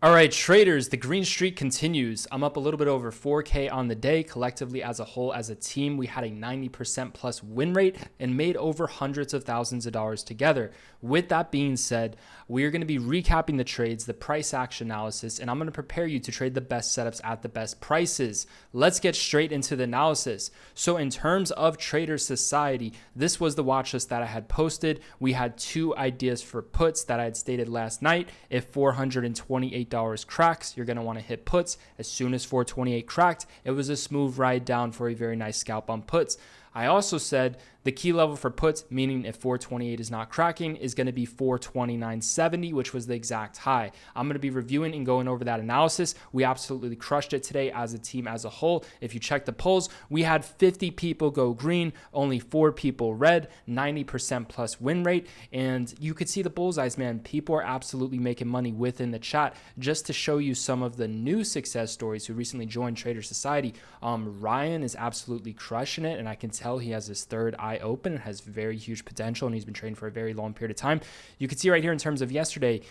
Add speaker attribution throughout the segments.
Speaker 1: All right, traders, the green streak continues. I'm up a little bit over 4K on the day. Collectively, as a whole, as a team, we had a 90% plus win rate and made over hundreds of thousands of dollars together. With that being said, we are going to be recapping the trades, the price action analysis, and I'm going to prepare you to trade the best setups at the best prices. Let's get straight into the analysis. So in terms of Trader Society, this was the watch list that I had posted. We had two ideas for puts that I had stated last night. If $428 cracks, you're going to want to hit puts. As soon as 428 cracked, it was a smooth ride down for a very nice scalp on puts. I also said the key level for puts, meaning if 428 is not cracking, is going to be 429.70, which was the exact high. I'm going to be reviewing and going over that analysis. We absolutely crushed it today as a team as a whole. If you check the polls, we had 50 people go green, only 4 people red, 90% plus win rate. And you could see the bullseyes, man. People are absolutely making money within the chat. Just to show you some of the new success stories who recently joined Trader Society, Ryan is absolutely crushing it, and I can tell he has his third eye open and has very huge potential, and he's been trading for a very long period of time. You can see right here in terms of yesterday,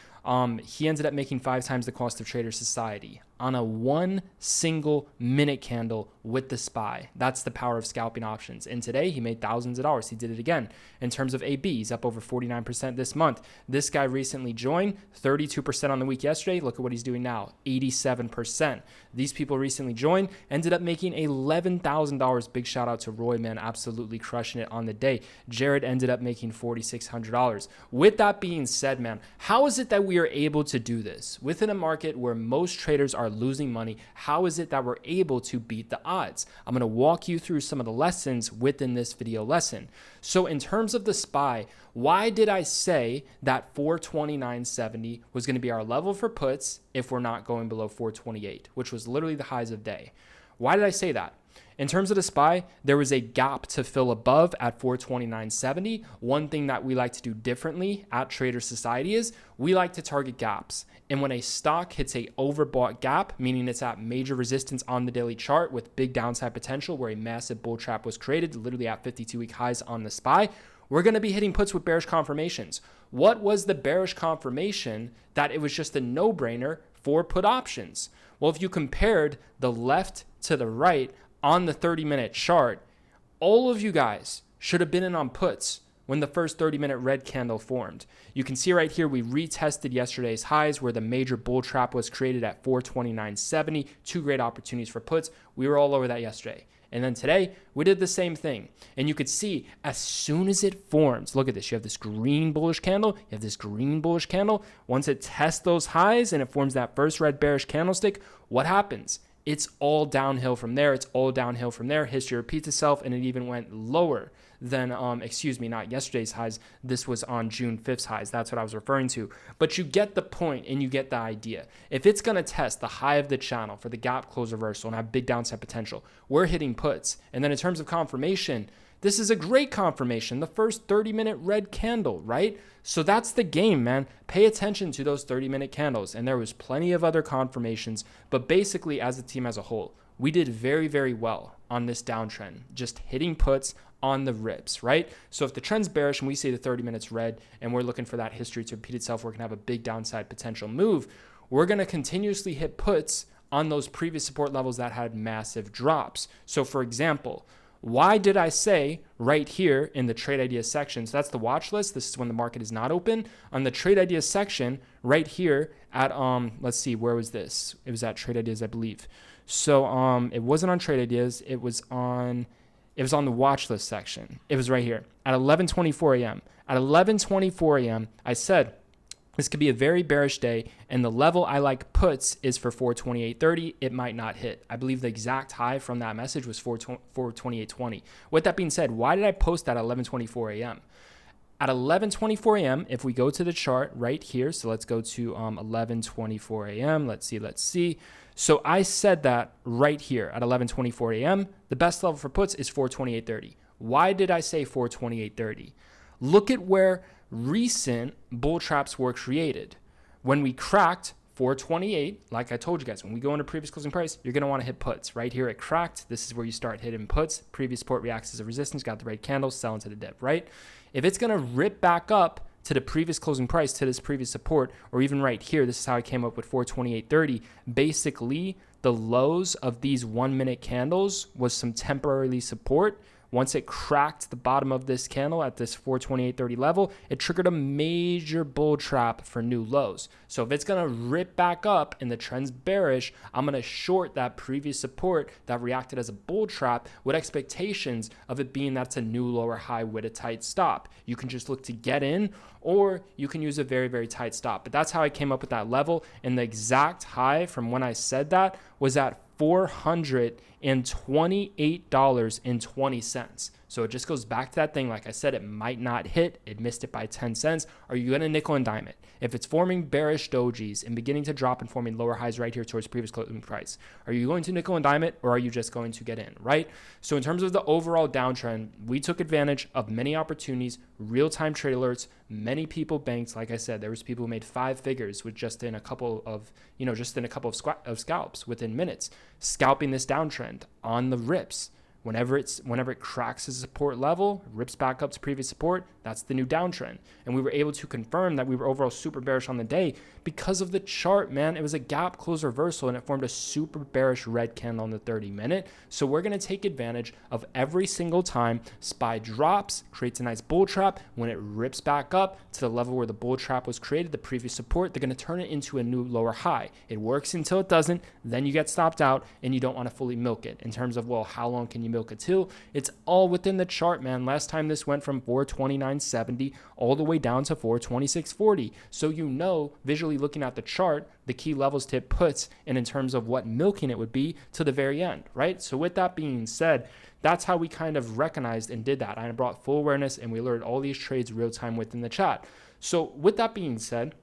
Speaker 1: he ended up making 5 times the cost of Trader Society on a one single minute candle with the SPY. That's the power of scalping options. And today he made thousands of dollars. He did it again. In terms of AB, he's up over 49% this month. This guy recently joined, 32% on the week yesterday. Look at what he's doing now, 87%. These people recently joined, ended up making $11,000. Big shout out to Roy, man, absolutely crushing it on the day. Jared ended up making $4,600. With that being said, man, how is it that we are able to do this within a market where most traders are losing money? How is it that we're able to beat the odds? I'm going to walk you through some of the lessons within this video lesson. So in terms of the SPY, why did I say that 429.70 was going to be our level for puts if we're not going below 428, which was literally the highs of day? Why did I say that? In terms of the SPY, there was a gap to fill above at 429.70. One thing that we like to do differently at Trader Society is we like to target gaps. And when a stock hits a overbought gap, meaning it's at major resistance on the daily chart with big downside potential where a massive bull trap was created, literally at 52-week highs on the SPY, we're going to be hitting puts with bearish confirmations. What was the bearish confirmation that it was just a no-brainer for put options? Well, if you compared the left to the right on the 30-minute chart, all of you guys should have been in on puts when the first 30-minute red candle formed. You can see right here, we retested yesterday's highs where the major bull trap was created at 429.70. 2 great opportunities for puts. We were all over that yesterday. And then today, we did the same thing. And you could see as soon as it forms, look at this. You have this green bullish candle. You have this green bullish candle. Once it tests those highs and it forms that first red bearish candlestick, what happens? It's all downhill from there. It's all downhill from there. History repeats itself, and it even went lower than, not yesterday's highs. This was on June 5th's highs. That's what I was referring to. But you get the point and you get the idea. If it's going to test the high of the channel for the gap close reversal and have big downside potential, we're hitting puts. And then in terms of confirmation, this is a great confirmation, the first 30-minute red candle, right? So that's the game, man. Pay attention to those 30-minute candles. And there was plenty of other confirmations, but basically as a team as a whole, we did very, very well on this downtrend, just hitting puts on the rips, right? So if the trend's bearish and we say the 30 minutes red and we're looking for that history to repeat itself, we're going to have a big downside potential move. We're going to continuously hit puts on those previous support levels that had massive drops. So for example, why did I say right here in the trade ideas section, so that's the watch list, this is when the market is not open, on the trade ideas section right here at, let's see, where was this? It was at trade ideas, I believe. So it wasn't on trade ideas, it was on the watch list section. It was right here at 11:24 a.m. At 11:24 a.m., I said, this could be a very bearish day, and the level I like puts is for 428.30. It might not hit. I believe the exact high from that message was 428.20. With that being said, why did I post that at 11:24 a.m.? At 11:24 a.m., if we go to the chart right here, so let's go to 11:24 a.m. Let's see. So I said that right here at 11:24 a.m., the best level for puts is 428.30. Why did I say 428.30? Look at where recent bull traps were created. When we cracked 428, like I told you guys, when we go into previous closing price, you're going to want to hit puts. Right here it cracked. This is where you start hitting puts. Previous support reacts as a resistance, got the red candle, sell into the dip, right? If it's going to rip back up to the previous closing price, to this previous support, or even right here, this is how I came up with 428.30. Basically, the lows of these 1 minute candles was some temporary support. Once it cracked the bottom of this candle at this 428.30 level, it triggered a major bull trap for new lows. So if it's going to rip back up and the trend's bearish, I'm going to short that previous support that reacted as a bull trap with expectations of it being that's a new lower high with a tight stop. You can just look to get in, or you can use a very, very tight stop. But that's how I came up with that level. And the exact high from when I said that was at $428.20. So it just goes back to that thing. Like I said, it might not hit. It missed it by 10 cents. Are you going to nickel and dime it? If it's forming bearish dojis and beginning to drop and forming lower highs right here towards previous closing price, are you going to nickel and dime it, or are you just going to get in, right? So in terms of the overall downtrend, we took advantage of many opportunities, real-time trade alerts, many people banked. Like I said, there was people who made 5 figures with just in a couple of scalps within minutes, scalping this downtrend on the rips. Whenever it cracks a support level, rips back up to previous support, that's the new downtrend. And we were able to confirm that we were overall super bearish on the day because of the chart, man. It was a gap close reversal and it formed a super bearish red candle on the 30-minute. So we're going to take advantage of every single time SPY drops, creates a nice bull trap. When it rips back up to the level where the bull trap was created, the previous support, they're going to turn it into a new lower high. It works until it doesn't. Then you get stopped out and you don't want to fully milk it in terms of, well, how long can you milk it till? It's all within the chart, man. Last time this went from 429.70 all the way down to 426.40. So you know, visually looking at the chart, the key levels to hit puts, and in terms of what milking it would be to the very end, right? So with that being said, that's how we kind of recognized and did that. I brought full awareness and we alerted all these trades real time within the chat. So with that being said,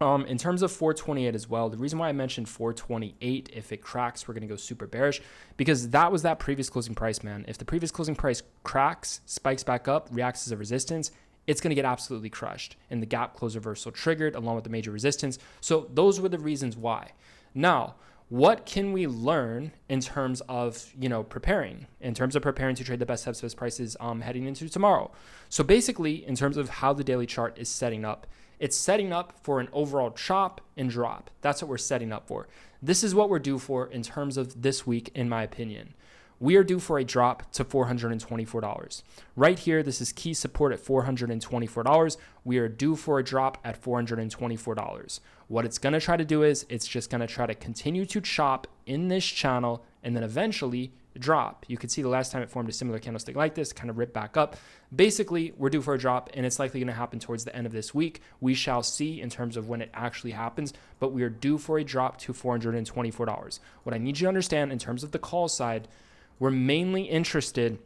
Speaker 1: in terms of 428 as well, the reason why I mentioned 428, if it cracks, we're going to go super bearish, because that was that previous closing price, man. If the previous closing price cracks, spikes back up, reacts as a resistance, it's going to get absolutely crushed. And the gap close reversal triggered along with the major resistance. So those were the reasons why. Now, what can we learn in terms of, preparing to trade the best subsist prices heading into tomorrow? So basically, in terms of how the daily chart is setting up, it's setting up for an overall chop and drop. That's what we're setting up for. This is what we're due for in terms of this week, in my opinion. We are due for a drop to $424. Right here, this is key support at $424. We are due for a drop at $424. What it's going to try to do is it's just going to try to continue to chop in this channel and then eventually drop. You can see the last time it formed a similar candlestick like this, kind of ripped back up. Basically, we're due for a drop and it's likely going to happen towards the end of this week. We shall see in terms of when it actually happens, but we are due for a drop to $424. What I need you to understand in terms of the call side, we're mainly interested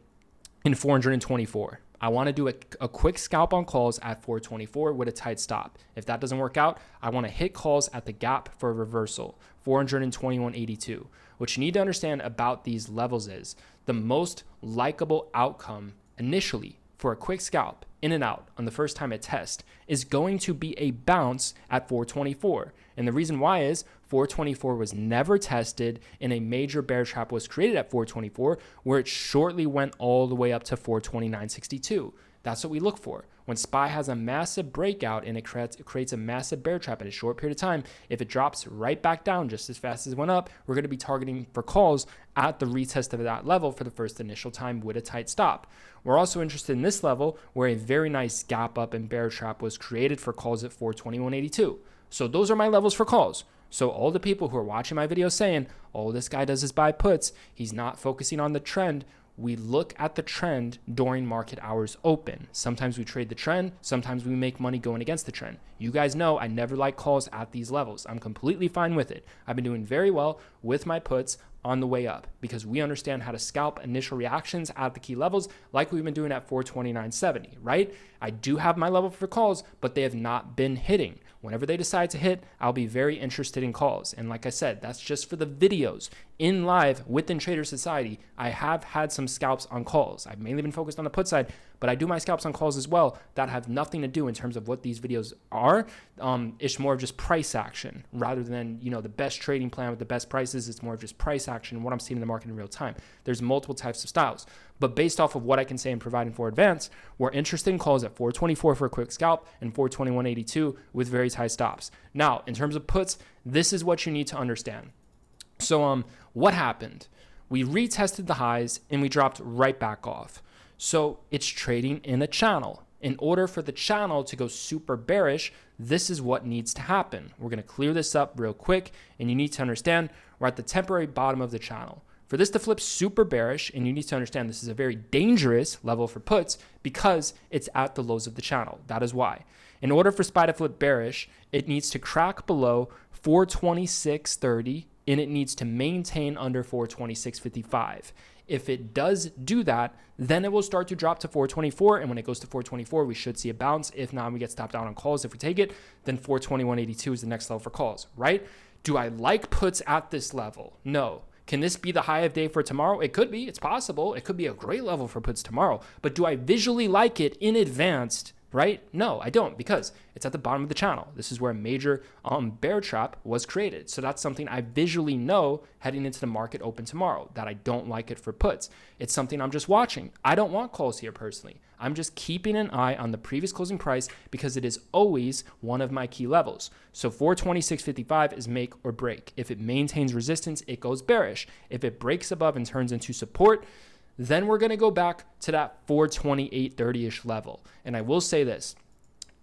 Speaker 1: in 424. I want to do a quick scalp on calls at 424 with a tight stop. If that doesn't work out, I want to hit calls at the gap for a reversal, 421.82. What you need to understand about these levels is the most likable outcome initially for a quick scalp in and out on the first time it tests is going to be a bounce at 424. And the reason why is 424 was never tested and a major bear trap was created at 424 where it shortly went all the way up to 429.62. That's what we look for. When SPY has a massive breakout and it creates a massive bear trap in a short period of time, if it drops right back down just as fast as it went up, we're going to be targeting for calls at the retest of that level for the first initial time with a tight stop. We're also interested in this level where a very nice gap up and bear trap was created for calls at 421.82. So those are my levels for calls. So all the people who are watching my video saying, oh, this guy does his buy puts, he's not focusing on the trend. We look at the trend during market hours open. Sometimes we trade the trend. Sometimes we make money going against the trend. You guys know I never like calls at these levels. I'm completely fine with it. I've been doing very well with my puts on the way up because we understand how to scalp initial reactions at the key levels like we've been doing at 429.70, right? I do have my level for calls, but they have not been hitting. Whenever they decide to hit, I'll be very interested in calls. And like I said, that's just for the videos. in live within Trader Society, I have had some scalps on calls. I've mainly been focused on the put side, but I do my scalps on calls as well that have nothing to do in terms of what these videos are. It's more of just price action rather than, the best trading plan with the best prices. It's more of just price action and what I'm seeing in the market in real time. There's multiple types of styles, but based off of what I can say and providing for advance, we're interested in calls at 424 for a quick scalp and 421.82 with very high stops. Now, in terms of puts, this is what you need to understand. So what happened? We retested the highs and we dropped right back off. So it's trading in a channel. In order for the channel to go super bearish, this is what needs to happen. We're going to clear this up real quick, and you need to understand we're at the temporary bottom of the channel. For this to flip super bearish, and you need to understand this is a very dangerous level for puts because it's at the lows of the channel. That is why. In order for SPY to flip bearish, it needs to crack below 426.30, and it needs to maintain under 426.55. If it does do that, then it will start to drop to 424. And when it goes to 424, we should see a bounce. If not, we get stopped down on calls. If we take it, then 421.82 is the next level for calls, right? Do I like puts at this level? No. Can this be the high of day for tomorrow? It could be. It's possible. It could be a great level for puts tomorrow. But do I visually like it in advance? Right? No, I don't, because it's at the bottom of the channel. This is where a major bear trap was created. So that's something I visually know heading into the market open tomorrow, that I don't like it for puts. It's something I'm just watching. I don't want calls here personally. I'm just keeping an eye on the previous closing price because it is always one of my key levels. So 426.55 is make or break. If it maintains resistance, it goes bearish. If it breaks above and turns into support, then we're going to go back to that 428.30-ish level. And I will say this,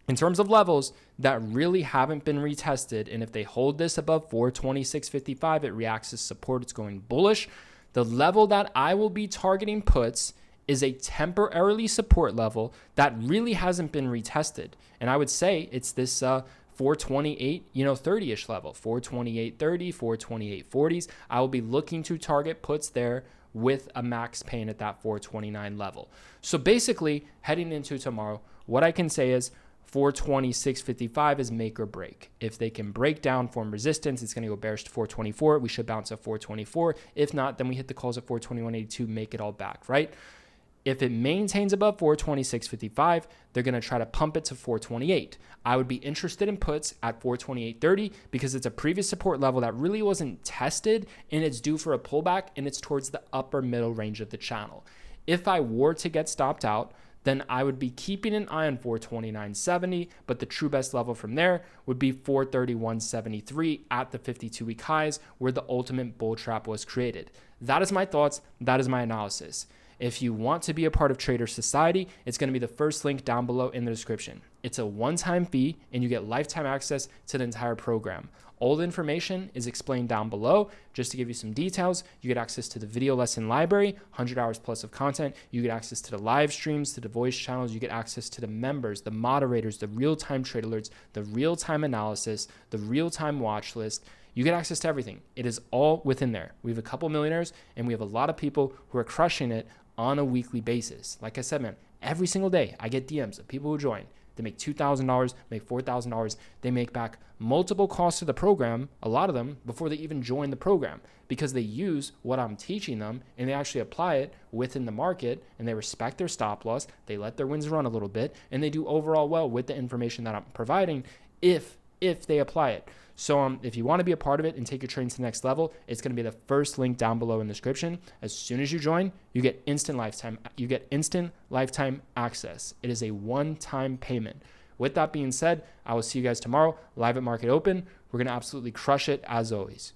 Speaker 1: in terms of levels that really haven't been retested, and if they hold this above 426.55, it reacts as support, it's going bullish. The level that I will be targeting puts is a temporarily support level that really hasn't been retested. And I would say it's this 428, 30-ish level, 428.30, 428.40s. I will be looking to target puts there with a max pain at that 429 level. So basically, heading into tomorrow, what I can say is 426.55 is make or break. If they can break down, form resistance, it's going to go bearish to 424. We should bounce at 424. If not, then we hit the calls at 421.82, make it all back, right? If it maintains above 426.55, they're going to try to pump it to 428. I would be interested in puts at 428.30 because it's a previous support level that really wasn't tested, and it's due for a pullback, and it's towards the upper middle range of the channel. If I were to get stopped out, then I would be keeping an eye on 429.70, but the true best level from there would be 431.73 at the 52-week highs where the ultimate bull trap was created. That is my thoughts. That is my analysis. If you want to be a part of Trader Society, it's going to be the first link down below in the description. It's a one-time fee, and you get lifetime access to the entire program. All the information is explained down below. Just to give you some details, you get access to the video lesson library, 100 hours plus of content. You get access to the live streams, to the voice channels. You get access to the members, the moderators, the real-time trade alerts, the real-time analysis, the real-time watch list. You get access to everything. It is all within there. We have a couple millionaires, and we have a lot of people who are crushing it on a weekly basis. Like I said, man, every single day I get DMs of people who join. They make $2,000, make $4,000. They make back multiple costs to the program, a lot of them, before they even join the program, because they use what I'm teaching them and they actually apply it within the market, and they respect their stop loss. They let their wins run a little bit, and they do overall well with the information that I'm providing if they apply it. So if you want to be a part of it and take your trading to the next level, it's going to be the first link down below in the description. As soon as you join, you get instant lifetime access. It is a one-time payment. With that being said, I will see you guys tomorrow live at Market Open. We're going to absolutely crush it as always.